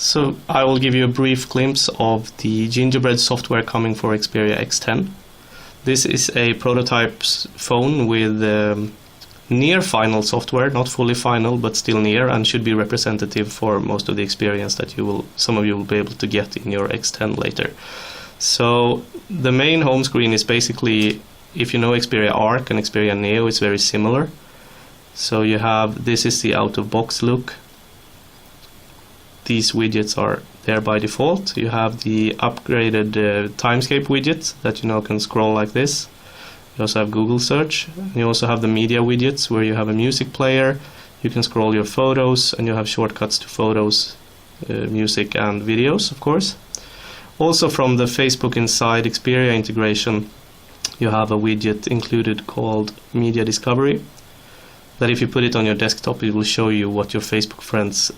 So I will give you a brief glimpse of the Gingerbread software coming for Xperia X10. This is a prototype phone with near final software, not fully final but still near, and should be representative for most of the experience that some of you will be able to get in your X10 later. So the main home screen is basically, if you know Xperia Arc and Xperia Neo, it's very similar. So you have, this is the out-of-box look. These widgets are there by default. You have the upgraded timescape widget that you now can scroll like this. You also have Google search. You also have the media widgets where you have a music player. You can scroll your photos, and you have shortcuts to photos, music and videos, of course. Also from the Facebook Inside Xperia integration, you have a widget included called Media Discovery, that if you put it on your desktop, it will show you what your Facebook friends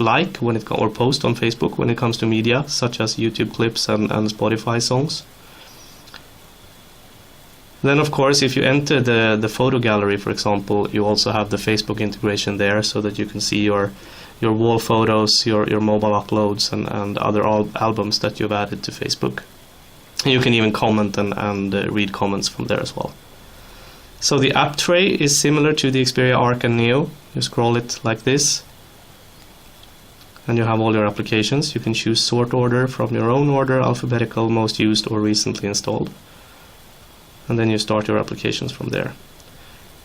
like when it or post on Facebook when it comes to media, such as YouTube clips and Spotify songs. Then of course, if you enter the photo gallery, for example, you also have the Facebook integration there, so that you can see your wall photos, your mobile uploads and other albums that you've added to Facebook. You can even comment and read comments from there as well. So the app tray is similar to the Xperia Arc and Neo. You scroll it like this, and you have all your applications. You can choose sort order from your own order, alphabetical, most used, or recently installed. And then you start your applications from there.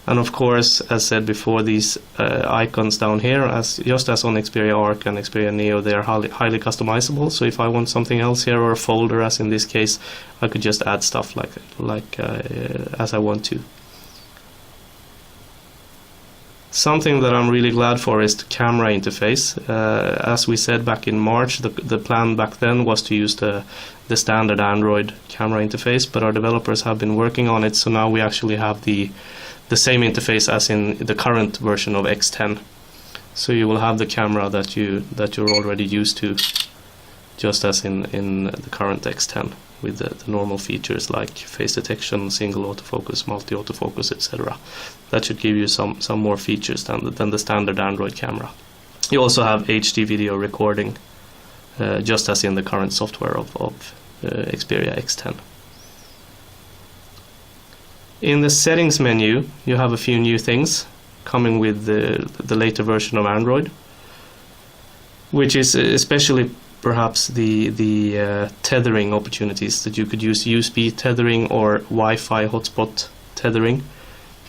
And of course, as said before, these icons down here, just as on Xperia Arc and Xperia Neo, they are highly customizable. So if I want something else here, or a folder, as in this case, I could just add stuff as I want to. Something that I'm really glad for is the camera interface. As we said back in March, the plan back then was to use the standard Android camera interface, but our developers have been working on it, so now we actually have the same interface as in the current version of X10. So you will have the camera that you're already used to, just as in the current X10, with the normal features like face detection, single autofocus, multi autofocus, etc. That should give you some more features than the standard Android camera. You also have HD video recording, just as in the current software of Xperia X10. In the settings menu, you have a few new things coming with the later version of Android, which is especially perhaps the tethering opportunities, that you could use USB tethering or Wi-Fi hotspot tethering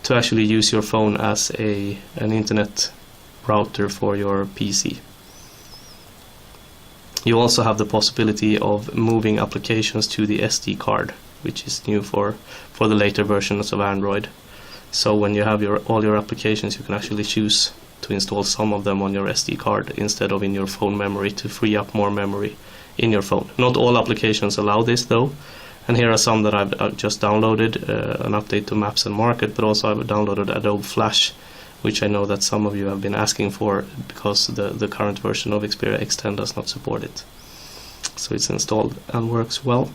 to actually use your phone as an internet router for your PC. You also have the possibility of moving applications to the SD card, which is new for the later versions of Android. So when you have all your applications, you can actually choose to install some of them on your SD card instead of in your phone memory, to free up more memory in your phone. Not all applications allow this though, and here are some that I've just downloaded, an update to Maps and Market, but also I've downloaded Adobe Flash, which I know that some of you have been asking for because the current version of Xperia X10 does not support it. So it's installed and works well.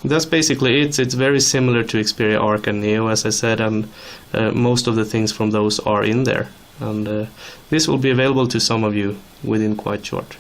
That's basically it. It's very similar to Xperia Arc and Neo, as I said, and most of the things from those are in there. And this will be available to some of you within quite short.